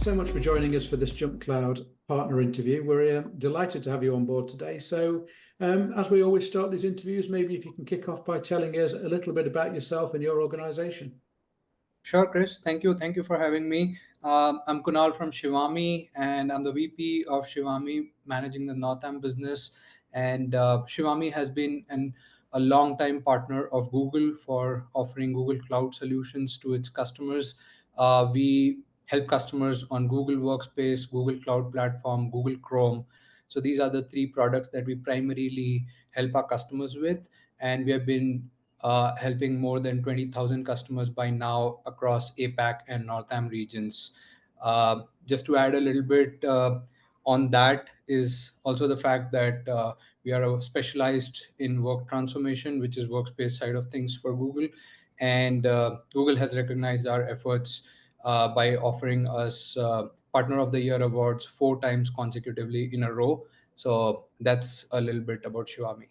so much for joining us for this JumpCloud partner interview. We're delighted to have you on board today. So, as we always start these interviews, maybe if you can kick off by telling us a little bit about yourself and your organization. Sure, Chris. Thank you. Thank you for having me. I'm Kunal from Shivaami, and I'm the VP of Shivaami, managing the Northam business. And Shivaami has been a long-time partner of Google for offering Google Cloud solutions to its customers. We help customers on Google Workspace, Google Cloud Platform, Google Chrome. So these are the three products that we primarily help our customers with. And we have been helping more than 20,000 customers by now across APAC and NORTHAM regions. Just to add a little bit on that is also the fact that we are specialized in work transformation, which is workspace side of things for Google. And Google has recognized our efforts by offering us Partner of the Year awards 4 times consecutively in a row. So that's a little bit about Shivaami.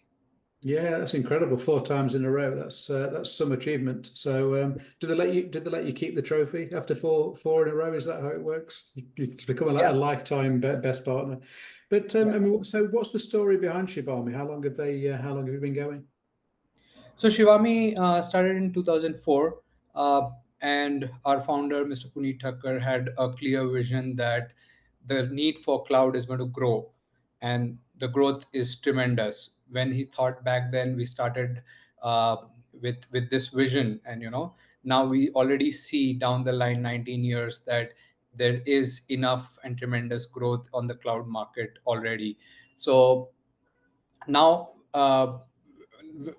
Yeah, that's incredible. 4 times in a row. That's some achievement. So, did they let you keep the trophy after four in a row? Is that how it works? It's become a Yeah. lifetime best partner. But I mean, so what's the story behind Shivaami? How long have you been going? So Shivaami started in 2004, and our founder, Mr. Kunal Thacker, had a clear vision that the need for cloud is going to grow, and the growth is tremendous. When he thought back then, we started uh, with this vision, and now we already see down the line 19 years that there is enough and tremendous growth on the cloud market already. So now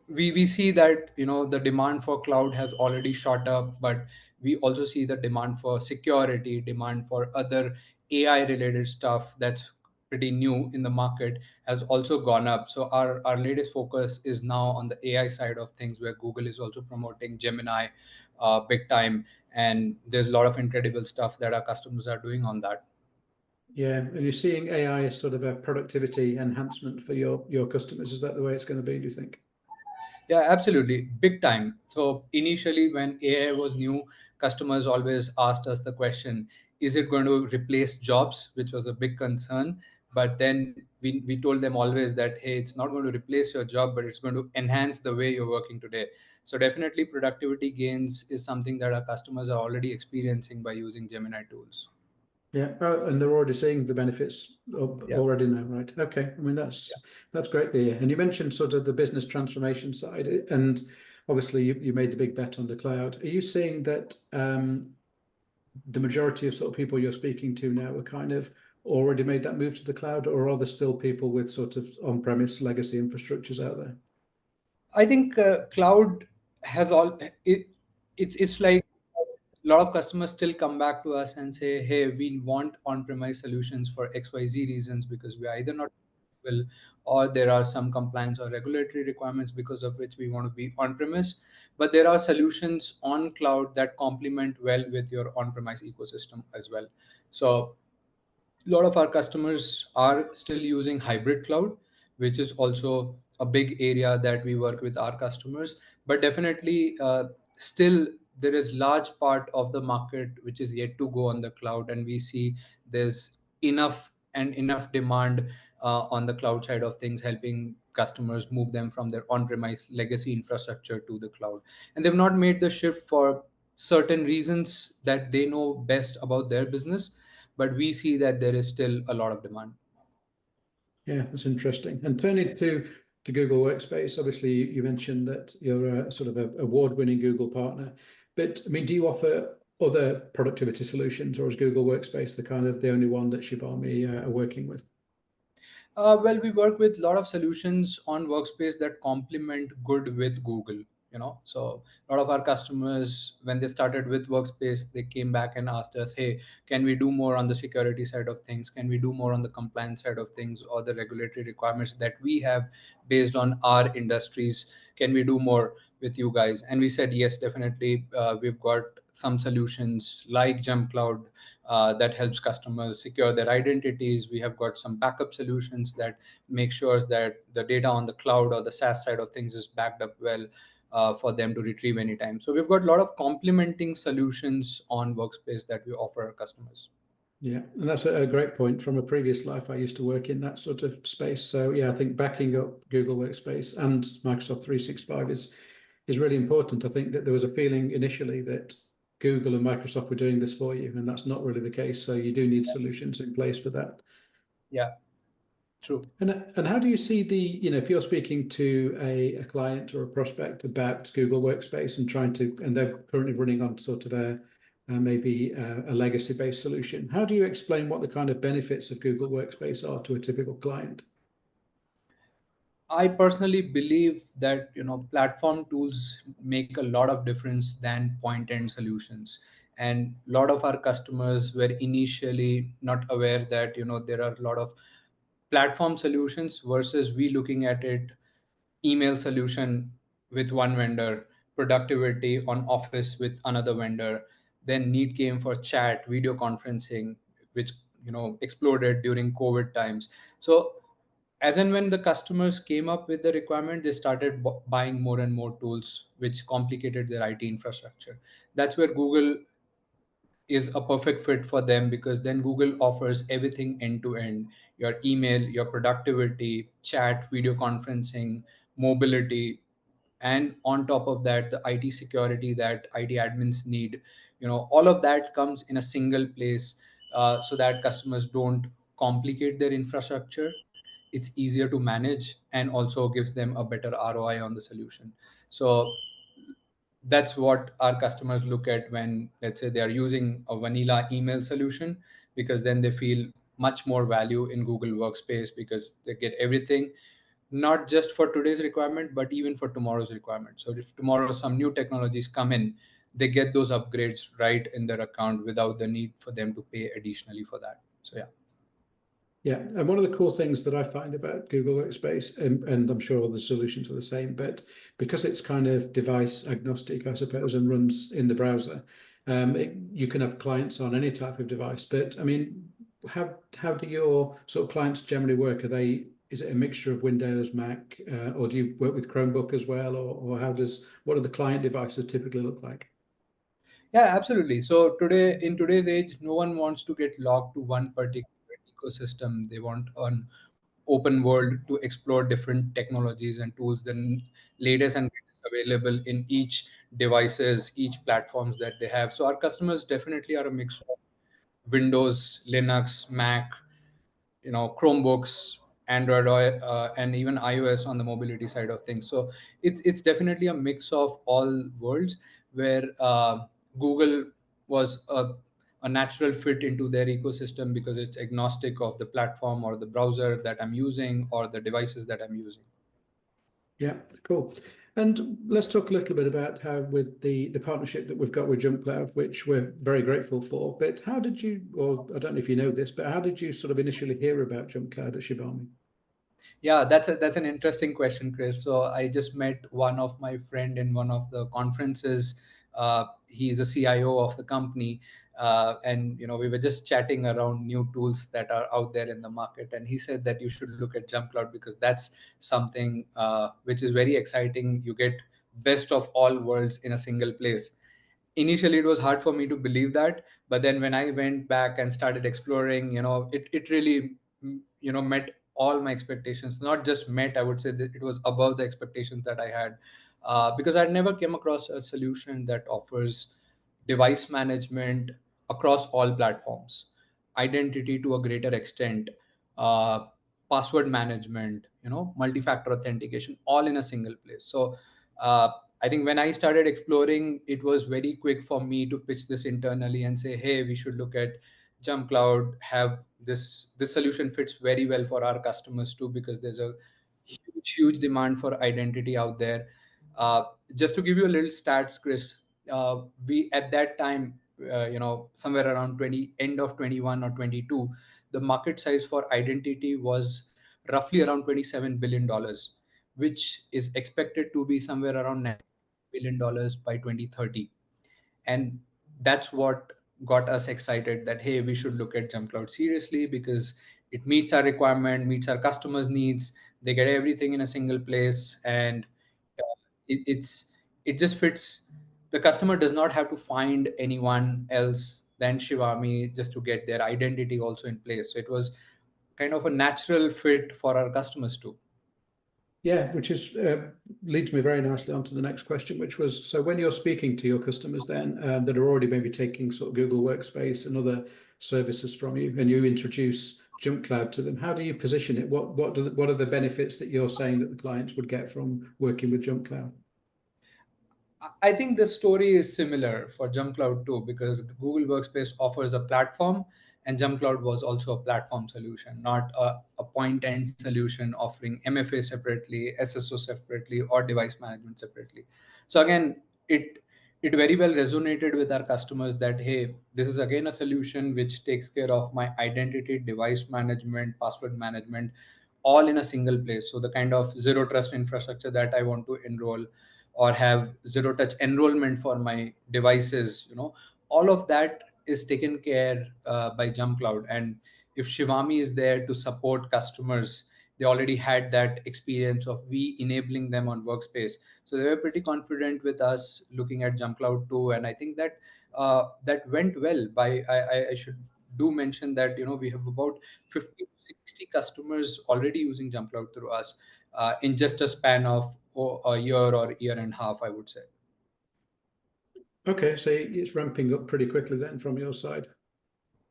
we see that the demand for cloud has already shot up, but we also see the demand for security, demand for other AI related stuff that's pretty new in the market has also gone up. So our latest focus is now on the AI side of things, where Google is also promoting Gemini big time, and there's a lot of incredible stuff that our customers are doing on that. Yeah, and you're seeing AI as sort of a productivity enhancement for your customers. Is that the way it's going to be, do you think? Yeah, absolutely. Big time. So initially, when AI was new, customers always asked us the question, is it going to replace jobs, which was a big concern. But then we told them always that, hey, it's not going to replace your job, but it's going to enhance the way you're working today. So definitely productivity gains is something that our customers are already experiencing by using Gemini tools. Yeah, and they're already seeing the benefits Yeah. already now, right? Okay, I mean that's great to hear. And you mentioned sort of the business transformation side, and obviously you made the big bet on the cloud. Are you seeing that the majority of sort of people you're speaking to now are kind of already made that move to the cloud, or are there still people with sort of on-premise legacy infrastructures out there? I think cloud has all it. It's like a lot of customers still come back to us and say, "Hey, we want on-premise solutions for XYZ reasons because we are either not well, or there are some compliance or regulatory requirements because of which we want to be on-premise." But there are solutions on cloud that complement well with your on-premise ecosystem as well. So a lot of our customers are still using hybrid cloud, which is also a big area that we work with our customers. But definitely, still there is large part of the market which is yet to go on the cloud, and we see there's enough demand on the cloud side of things, helping customers move them from their on-premise legacy infrastructure to the cloud. And they've not made the shift for certain reasons that they know best about their business, but we see that there is still a lot of demand. Yeah, that's interesting. And turning to Google Workspace, obviously you mentioned that you're a sort of a award-winning Google partner, but I mean, do you offer other productivity solutions, or is Google Workspace the only one that Shivaami are working with? Well, we work with a lot of solutions on Workspace that complement good with Google. So a lot of our customers, when they started with Workspace, they came back and asked us, "Hey, can we do more on the security side of things? Can we do more on the compliance side of things, or the regulatory requirements that we have based on our industries? Can we do more with you guys?" And we said, yes, definitely. We've got some solutions like JumpCloud that helps customers secure their identities. We have got some backup solutions that make sure that the data on the cloud or the SaaS side of things is backed up well for them to retrieve anytime. So we've got a lot of complementing solutions on Workspace that we offer our customers. Yeah, and that's a great point. From a previous life, I used to work in that sort of space. So yeah, I think backing up Google Workspace and Microsoft 365 is really important. I think that there was a feeling initially that Google and Microsoft were doing this for you, and that's not really the case. So you do need solutions in place for that. Yeah, true. And how do you see if you're speaking to a client or a prospect about Google Workspace and and they're currently running on sort of maybe a legacy-based solution, how do you explain what the kind of benefits of Google Workspace are to a typical client? I personally believe that platform tools make a lot of difference than point end solutions, and a lot of our customers were initially not aware that there are a lot of platform solutions versus we looking at it email solution with one vendor, productivity on Office with another vendor. Then need came for chat, video conferencing, which exploded during COVID times. So as and when the customers came up with the requirement, they started buying more and more tools, which complicated their IT infrastructure. That's where Google is a perfect fit for them, because then Google offers everything end to end: your email, your productivity, chat, video conferencing, mobility, and on top of that, the IT security that IT admins need. All of that comes in a single place, so that customers don't complicate their infrastructure. It's easier to manage and also gives them a better ROI on the solution. So that's what our customers look at when, let's say, they are using a vanilla email solution, because then they feel much more value in Google Workspace, because they get everything, not just for today's requirement but even for tomorrow's requirement. So if tomorrow some new technologies come in, they get those upgrades right in their account without the need for them to pay additionally for that. So yeah. Yeah, and one of the cool things that I find about Google Workspace, and I'm sure the solutions are the same, but because it's kind of device agnostic, I suppose, and runs in the browser, you can have clients on any type of device. But I mean, how do your sort of clients generally work? Is it a mixture of Windows, Mac, or do you work with Chromebook as well, or what do the client devices typically look like? Yeah, absolutely. So today, in today's age, no one wants to get locked to one particular ecosystem. They want an open world to explore different technologies and tools, the latest and greatest available in each devices, each platforms that they have. So our customers definitely are a mix of Windows, Linux, Mac, Chromebooks, Android, and even iOS on the mobility side of things. So it's definitely a mix of all worlds, where Google was a natural fit into their ecosystem, because it's agnostic of the platform or the browser that I'm using or the devices that I'm using. Yeah, cool. And let's talk a little bit about how with the partnership that we've got with JumpCloud, which we're very grateful for. But how did you, or I don't know if you know this, but how did you sort of initially hear about JumpCloud at Shivaami? Yeah, that's an interesting question, Chris. So I just met one of my friend in one of the conferences. He's a CIO of the company, and we were just chatting around new tools that are out there in the market. And he said that you should look at JumpCloud, because that's something which is very exciting. You get best of all worlds in a single place. Initially it was hard for me to believe that, but then when I went back and started exploring, it really met all my expectations. Not just met, I would say that it was above the expectations that I had, because I'd never came across a solution that offers device management across all platforms, identity to a greater extent, uh, password management, multi-factor authentication, all in a single place. So uh, I think when I started exploring, it was very quick for me to pitch this internally and say, hey, we should look at JumpCloud. Have this solution fits very well for our customers too, because there's a huge demand for identity out there. Uh, just to give you a little stats, Chris, we at that time, somewhere around 20 end of 21 or 22, the market size for identity was roughly around $27 billion, which is expected to be somewhere around $9 billion by 2030. And that's what got us excited that, hey, we should look at JumpCloud seriously, because it meets our requirement, meets our customers needs. They get everything in a single place, and it just fits. The customer does not have to find anyone else then Shivaami, just to get their identity also in place. So it was kind of a natural fit for our customers too. Yeah, which is leads me very nicely on to the next question, which was, so when you're speaking to your customers then that are already maybe taking sort of Google Workspace and other services from you, and you introduce JumpCloud to them, how do you position it? What are the benefits that you're saying that the clients would get from working with JumpCloud? I think the story is similar for JumpCloud too, because Google Workspace offers a platform, and JumpCloud was also a platform solution, not a point-end solution offering MFA separately, SSO separately, or device management separately. So again, it very well resonated with our customers that, hey, this is again a solution which takes care of my identity, device management, password management, all in a single place. So the kind of zero trust infrastructure that I want to enroll or have zero touch enrollment for my devices, all of that is taken care by JumpCloud. And if Shivami is there to support customers, they already had that experience of we enabling them on Workspace, so they were pretty confident with us looking at JumpCloud too. And I think that that went well. I should do mention that we have about 50 to 60 customers already using JumpCloud through us in just a span of a year or year and a half, I would say. Okay, so it's ramping up pretty quickly then from your side.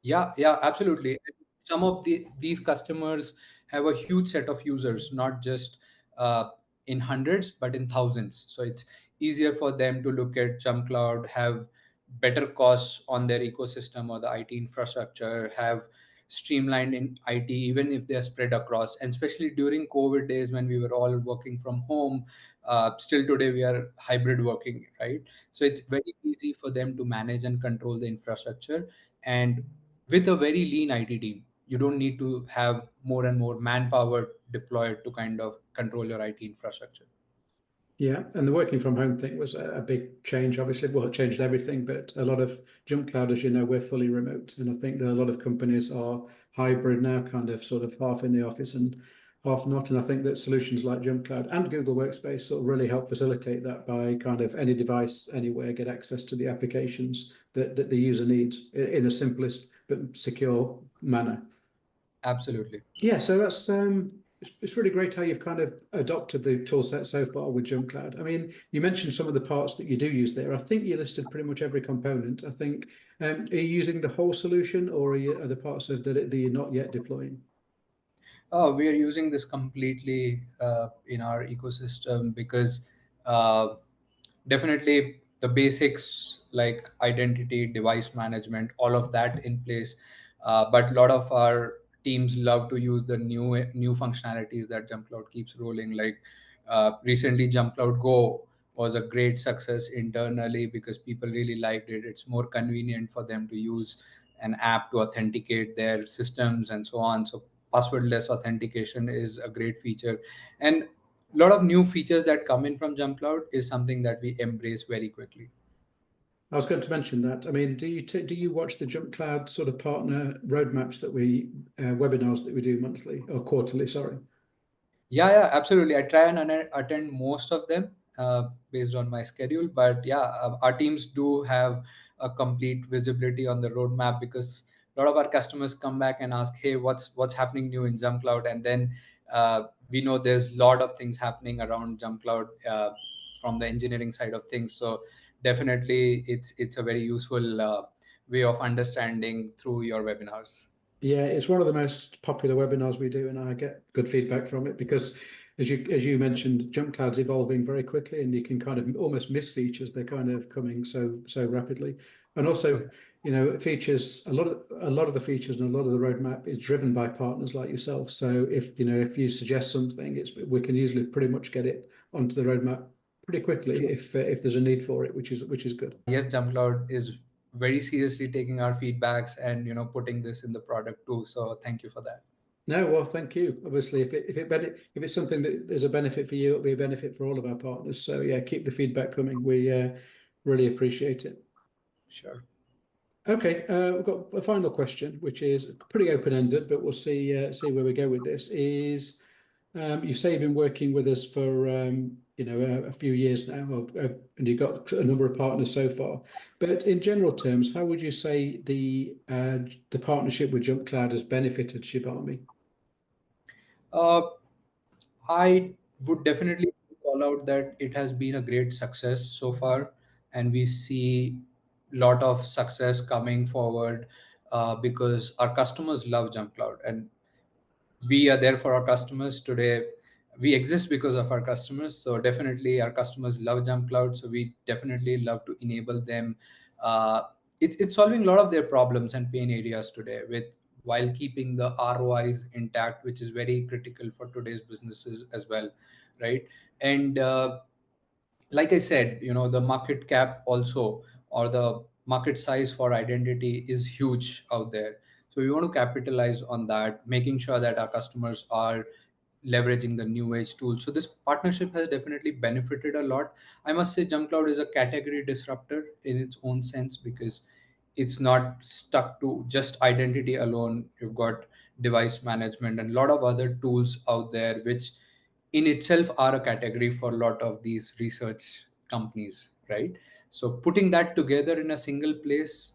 Yeah, absolutely. Some of these customers have a huge set of users, not just in hundreds, but in thousands. So it's easier for them to look at JumpCloud, have better costs on their ecosystem or the IT infrastructure, have streamlined in IT, even if they're spread across. And especially during COVID days when we were all working from home, still today we are hybrid working, right? So it's very easy for them to manage and control the infrastructure. And with a very lean IT team, you don't need to have more and more manpower deployed to kind of control your IT infrastructure. Yeah, and the working from home thing was a big change, obviously. Well, it changed everything, but a lot of JumpCloud, as you know, we're fully remote. And I think that a lot of companies are hybrid now, kind of sort of half in the office and half not. And I think that solutions like JumpCloud and Google Workspace sort of really help facilitate that by kind of any device, anywhere, get access to the applications that the user needs in the simplest but secure manner. Absolutely. Yeah, so that's it's really great how you've kind of adopted the tool set so far with JumpCloud. I mean, you mentioned some of the parts that you do use there. I think you listed pretty much every component. I think, are you using the whole solution, or are the parts of that you're not yet deploying? Oh, we are using this completely in our ecosystem because uh, definitely the basics like identity, device management, all of that in place. But a lot of our teams love to use the new functionalities that JumpCloud keeps rolling. Like recently, JumpCloud Go was a great success internally because people really liked it. It's more convenient for them to use an app to authenticate their systems and so on. So passwordless authentication is a great feature. And a lot of new features that come in from JumpCloud is something that we embrace very quickly. I was going to mention that. I mean, do you watch the JumpCloud sort of partner roadmaps that webinars that we do monthly or quarterly? Sorry. Yeah, absolutely. I try and attend most of them based on my schedule. But yeah, our teams do have a complete visibility on the roadmap because a lot of our customers come back and ask, "Hey, what's happening new in JumpCloud?" And then we know there's a lot of things happening around JumpCloud from the engineering side of things. So definitely, it's a very useful way of understanding through your webinars. Yeah, it's one of the most popular webinars we do, and I get good feedback from it because, as you mentioned, JumpCloud's evolving very quickly, and you can kind of almost miss features. They're kind of coming so rapidly, and also, features a lot of the features and a lot of the roadmap is driven by partners like yourself. So if you suggest something, we can usually pretty much get it onto the roadmap pretty quickly if there's a need for it, which is good. Yes, JumpCloud is very seriously taking our feedbacks and putting this in the product too. So thank you for that. No, well, thank you. Obviously, if it's something that is a benefit for you, it'll be a benefit for all of our partners. So yeah, keep the feedback coming. We really appreciate it. Sure. Okay, we've got a final question, which is pretty open-ended, but we'll see where we go with this. You say you've been working with us for a few years now, and you've got a number of partners so far. But in general terms, how would you say the partnership with JumpCloud has benefited Shivaami? I would definitely call out that it has been a great success so far, and we see a lot of success coming forward because our customers love JumpCloud, and we are there for our customers today. We exist because of our customers, so definitely our customers love JumpCloud, so we definitely love to enable them. It's solving a lot of their problems and pain areas today with while keeping the ROIs intact, which is very critical for today's businesses as well, right? And like I said, the market cap also, or the market size for identity is huge out there. So we want to capitalize on that, making sure that our customers are leveraging the new age tools. So this partnership has definitely benefited a lot. I must say JumpCloud is a category disruptor in its own sense because it's not stuck to just identity alone. You've got device management and a lot of other tools out there, which in itself are a category for a lot of these research companies, right? So putting that together in a single place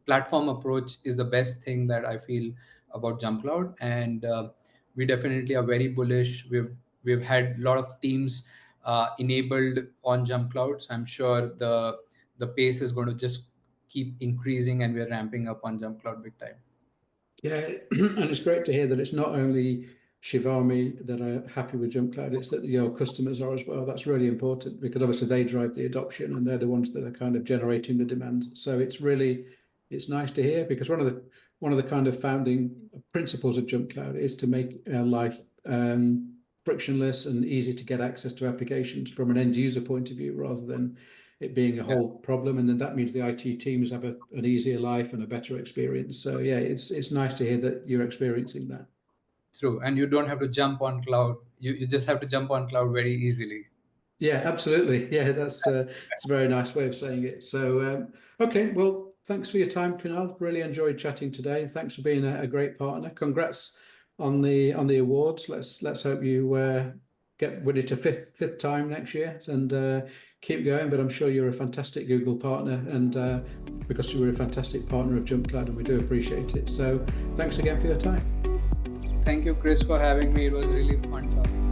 platform approach is the best thing that I feel about JumpCloud. And we definitely are very bullish. We've had a lot of teams enabled on JumpCloud, so I'm sure the pace is going to just keep increasing, and we're ramping up on JumpCloud big time. Yeah, and it's great to hear that it's not only Shivaami that are happy with JumpCloud, it's that your customers are as well. That's really important because obviously they drive the adoption and they're the ones that are kind of generating the demand. So it's nice to hear, because one of the kind of founding principles of JumpCloud is to make life frictionless and easy to get access to applications from an end user point of view, rather than it being a whole problem. And then that means the IT teams have an easier life and a better experience. So yeah, it's nice to hear that you're experiencing that. True. And you don't have to jump on cloud. You just have to jump on cloud very easily. Yeah, absolutely. Yeah, it's a very nice way of saying it. So okay, well, thanks for your time, Kunal. Really enjoyed chatting today. Thanks for being a great partner. Congrats on the awards. Let's hope you get win it a fifth time next year, and keep going. But I'm sure you're a fantastic Google partner, and because you were a fantastic partner of JumpCloud, and we do appreciate it. So thanks again for your time. Thank you, Chris, for having me. It was really fun talking.